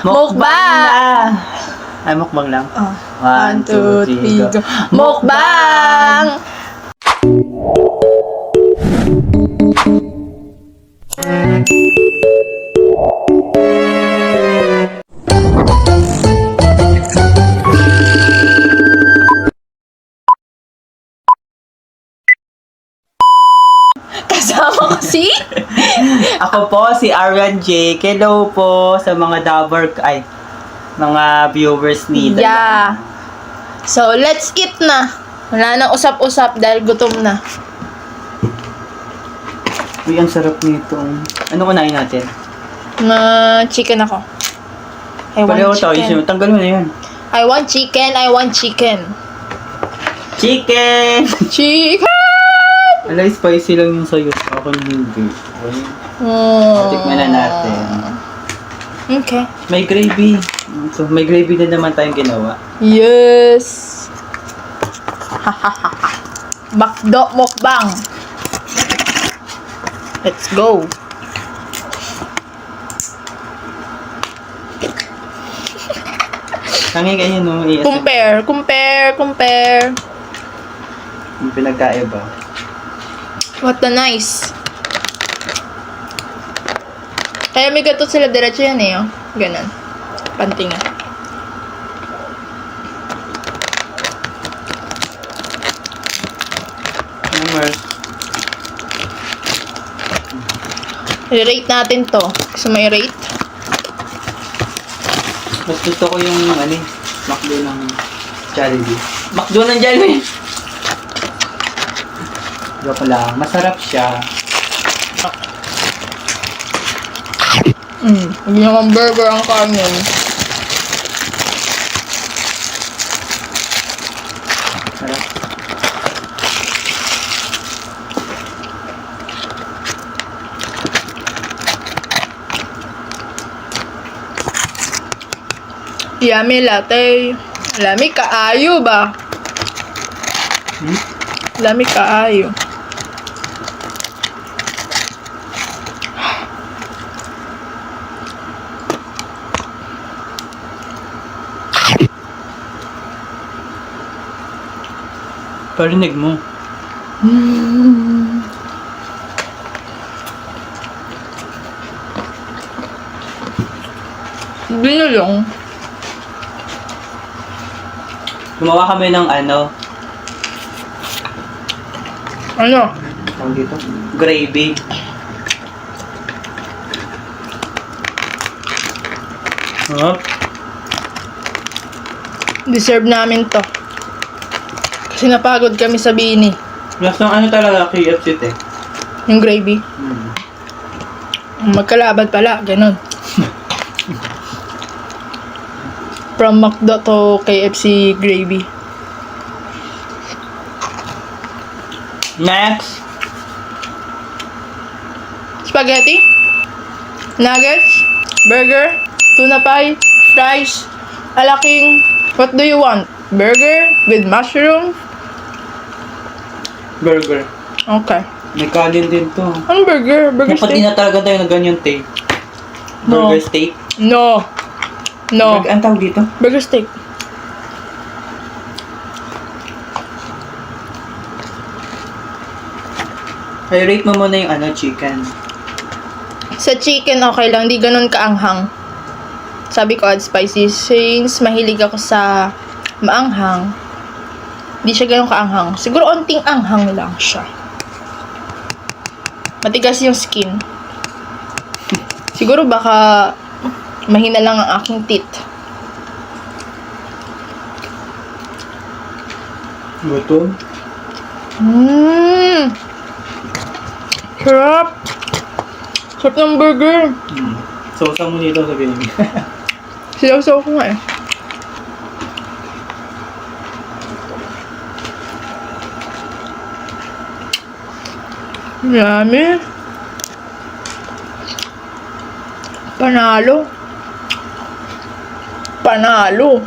Mukbang! Ay, mukbang lang. Oh. 1, 2, 3, go. Mukbang! Kasama ko si Ako po, si Arian J. Hello po sa mga mga viewers ni Dayan. Yeah. So, let's eat na. Wala nang usap-usap dahil gutom na. Uy, ang sarap nito. Ano kunain natin? Chicken ako. I want Pareho tayo. chicken. Tanggal mo na yun. I want chicken. I want chicken. Chicken! Chicken! Alay, spicy lang yung sayo. Ako hindi. Okay. Oh. Tikman na natin. Okay. May gravy. So, may gravy din naman tayong ginawa. Yes. Bakdo mukbang. Let's go. Tangi ganyan, no? Compare. Yung pinagkaiba. What a nice. Kaya may gatot sila diretso yan eh, oh. Ganon. Pantingan. Numbers. I-rate natin to. Gusto mo i-rate? Mas gusto ko yung, McDo ng Jollibee. McDo ng Jollibee! Joke lang. Masarap siya. Hindi naman burger ang kanin. Sarap. Yummy latte. Lami kaayo ba? Lami kaayo. Parinig mo. Binulong. Gumawa kami ng Ano? tawag dito? Gravy. Hop. Deserve namin to. Kasi napagod kami sa Bini. Lasang talaga, KFC te. Yung gravy. Magkalaban pala. Ganon. From McDo to KFC gravy. Next! Spaghetti, nuggets, burger, tuna pie, fries, alaking. What do you want? Burger with mushroom? Burger. Okay. May kanin din to. Ano burger? Burger Dapat di steak? na talaga tayo na ganyan te. No. Burger steak. No. No. Ang tawag dito? Burger steak. I-rate mo muna yung chicken. Sa chicken, okay lang. Di ganun kaanghang. Sabi ko, add spicy. Since mahilig ako sa maanghang, di siya ganun kaanghang. Siguro onting anghang lang siya. Matigas yung skin. Siguro baka mahina lang ang aking teeth. Gutom? Sarap! Sarap ng burger. Sausa mo nito sa binigay. Silaw-saw ko nga eh. Yummy. Panalo. Panalo.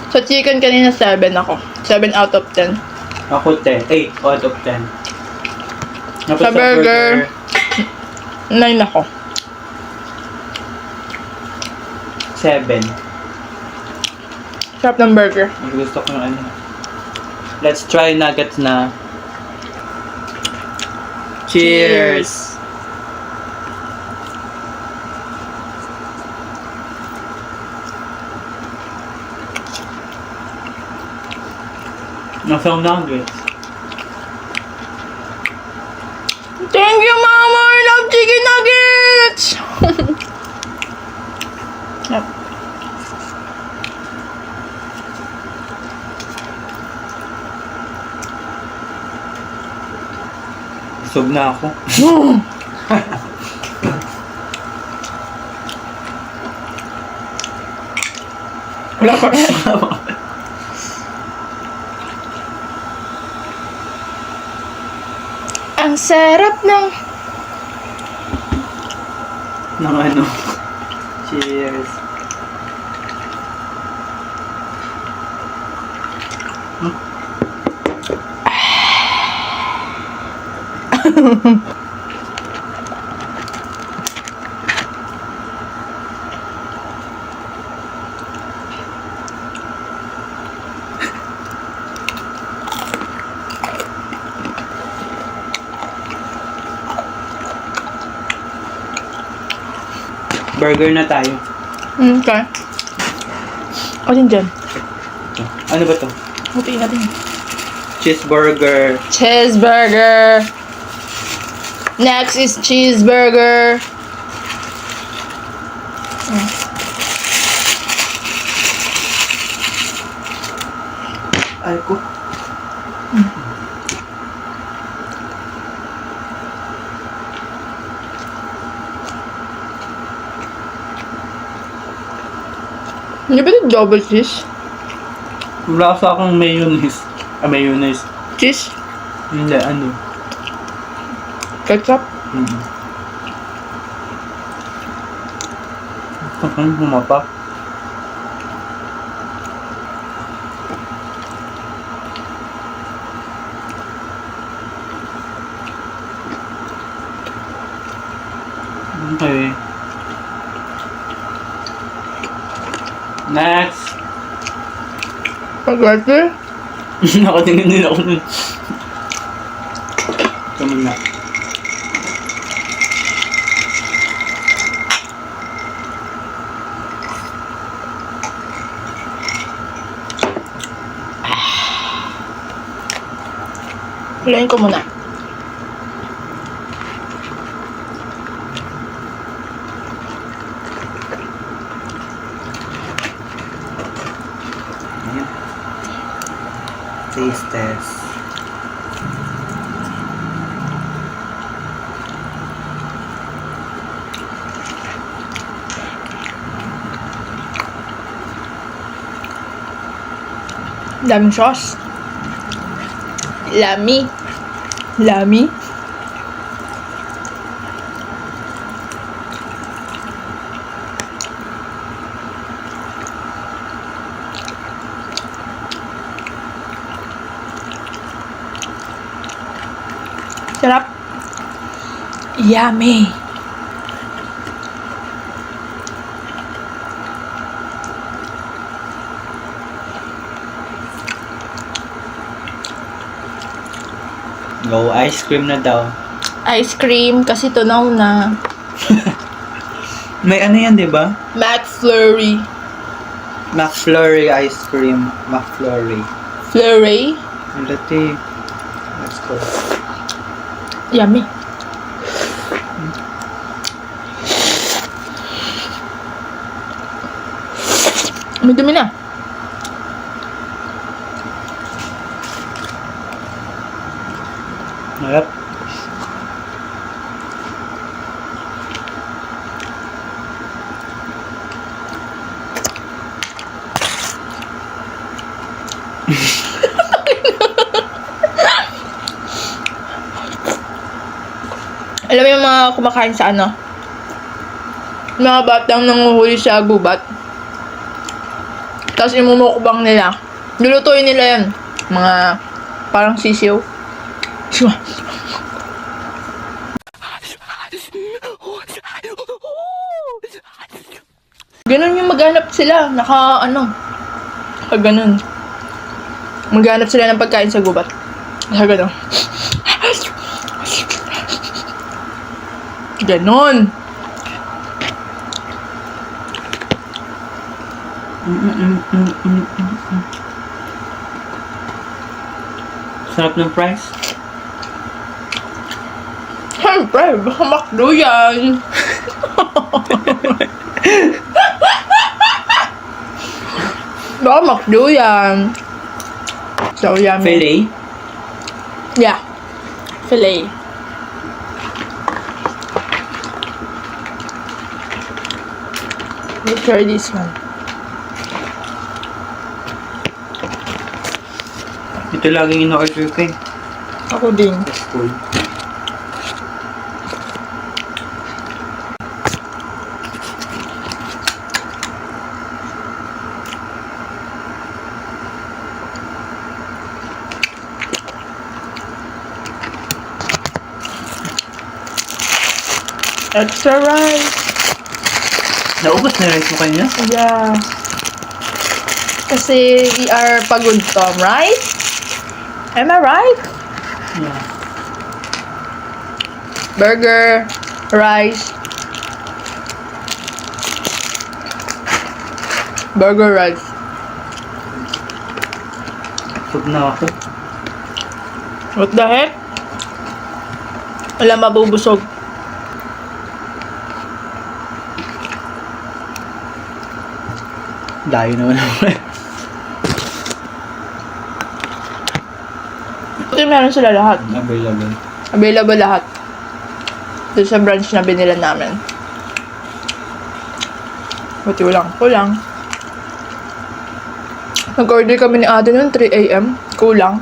Sa chicken kanina 7 ako. 7 out of 10. Ako 10. 8 out of 10. Tapos Sa burger. 9 ako. 7. Sarap ng burger. Gusto ko ng ano. Let's try nuggets na. Cheers! Nasa nuggets. Thank you, Mama! I love chicken nuggets! Yep. Busog na ako. Wala pa. Ang sarap ng... Ng ano. Cheers. Burger na tayo. Okay. O din dyan. Ano ba to? Hutiin natin. Cheeseburger. Cheeseburger. Next is cheeseburger. Ay ko. Hindi ba ito double cheese? Wala sa akong mayonnaise. Mayonnaise. Cheese? Hindi, ano. Ketchup? Ang humapa. Okay. Next. Spaghetti? Nakatingin din ako nun. Ito muna. Hilahin ko muna. Taste test. Daming sauce. Lami. Lami. Sarap. Yummy. Go ice cream na daw. Ice cream kasi tunaw na. May ano yan, di ba? McFlurry. McFlurry ice cream. McFlurry. Flurry. Lati. Let's go. Yummy. May dumi na. Harap. Alam mo yung mga kumakain sa ano? Mga batang nanguhuli sa gubat. Tapos imumukbang nila. Lulutuin nila yan. Mga parang sisiw. Ganun yung maghanap sila. Ganun. Maghanap sila ng pagkain sa gubat. Ganun. Ganon. Sarap ng fries. Siyempre, baka McDo yan. Baka McDo yan. So, yummy. Filet. Yeah. Filet. Let's try this one. Ito laging ino-order ko eh. Ako din. Sa school. Extra rice. Naubos na rice mo kanina? Yeah. Kasi we are pagod Tom, right? Am I right? Yeah. Burger, rice. Burger, rice. Food na ako. What the heck? Wala mabubusog. Dayo naman ako eh. Ito meron sila lahat. Available. Available lahat. Doon sa branch na binila namin. Buti kulang. Nag-order kami ni ate noon 3 a.m. Kulang.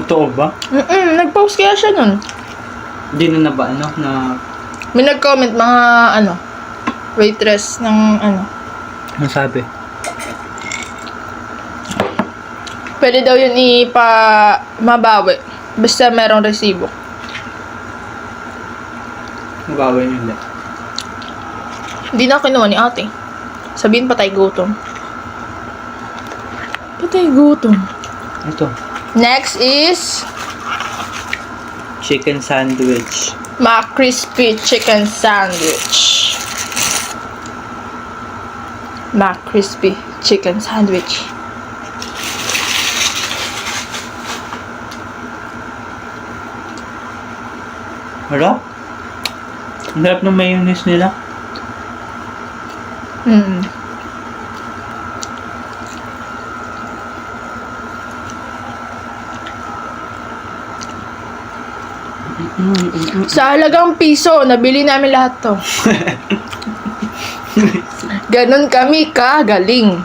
Totoo ba? Nag-post kaya siya nun. Hindi na ba na May nag-comment mga waitress ng ano sabi? pwede daw yun mabawi. Basta merong resibo. Magawin yun ulit. Hindi na kinuha ni ate. Sabihin patay gutom. Patay gutom. Ito. Next is Chicken sandwich. McCrispy chicken sandwich. McCrispy chicken sandwich. Harap? Ang sarap ng mayonnaise nila. Sa halagang piso, nabili namin lahat to. Ganon kami kagaling.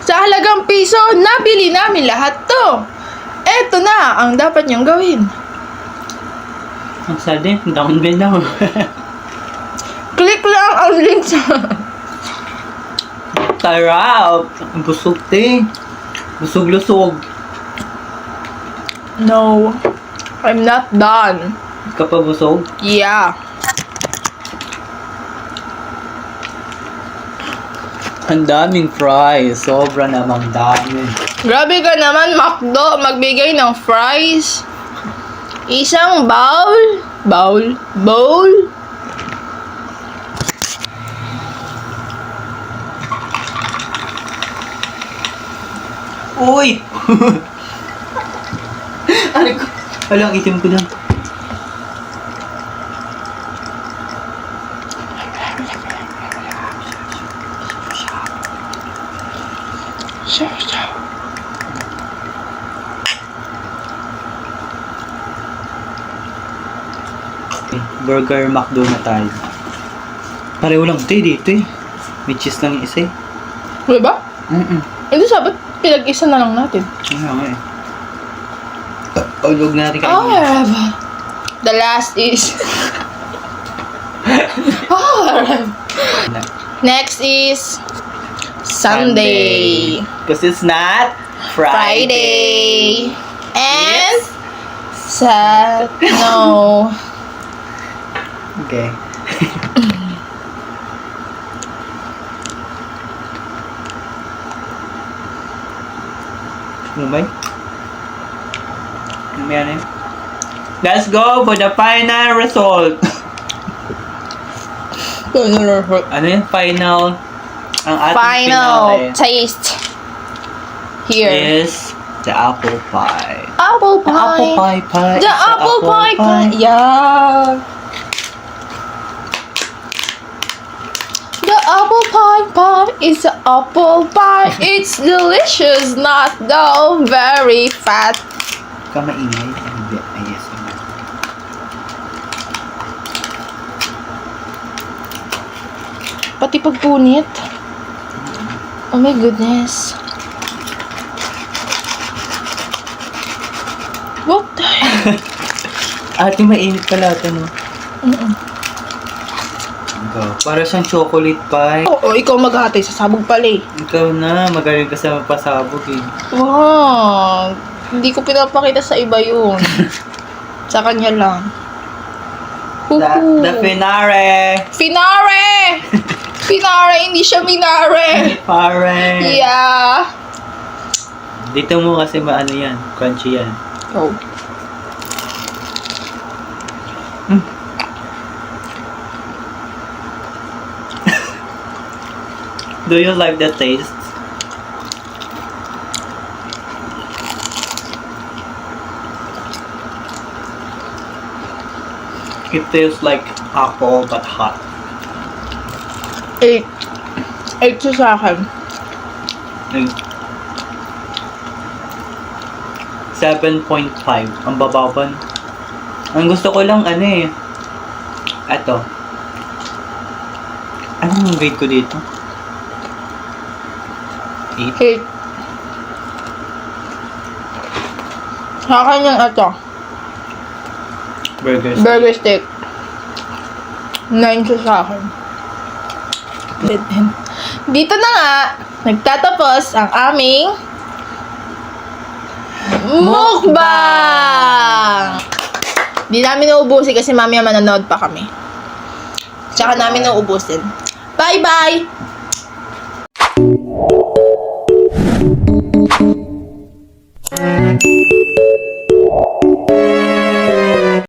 Sa halagang piso, nabili namin lahat to. Eto na ang dapat niyong gawin. Ang sad eh, down din daw. Click lang ang link sa... Sarap! Ang busog te. Busog-lusog. No, I'm not done. Ka pa busog? Yeah. Ang daming fries. Sobra namang dami. Grabe ka naman, McDo. Magbigay ng fries. Isang bowl. Uy! Ano ko? Wala, ang itim ko lang. Burger McDo na tayo. Pareho lang ito dito eh. May cheese lang yung isa eh. Diba? Hindi sabi, pinag-isa na lang natin. Nga nga eh. Ulog natin kayo. The last is... Next is... Sunday. Because it's not Friday. And... No. Okay. Umay. Ano. Let's go for the final result. Ano yung final? Ang ating Final finale taste. Here. is the apple pie. Apple The apple pie pie. The is apple pie pie. Yeah. The apple pie pie is an apple pie. It's delicious, not though very fat. Ka maingay. Hindi. Ay, yes. Pati pagpunit. Oh my goodness. What the heck? Ate, mainit pala ito, no? Ikaw. Para siyang chocolate pie. Oo, ikaw maghati sa sabog pala eh. Ikaw na. Magaling ka sa pasabog eh. Wow. Hindi ko pinapakita sa iba yun. Sa kanya lang. The finale. Finare! Finare, hindi siya minare. Pare. Yeah. Dito mo kasi maano yan. Crunchy yan. Oh. Do you like the taste? It tastes like apple but hot. 8. 8 siya sa akin. Like, 7.5. Ang bababan. Ang gusto ko lang ano eh. Eto. Anong grade ko dito? 8. 8. Sa akin yung ito. Burgers. Burger steak. 9 siya sa akin. Dito na nga, nagtatapos ang aming mukbang! Di namin nauubusin kasi mamaya manonood pa kami. Tsaka namin nauubusin. Bye-bye!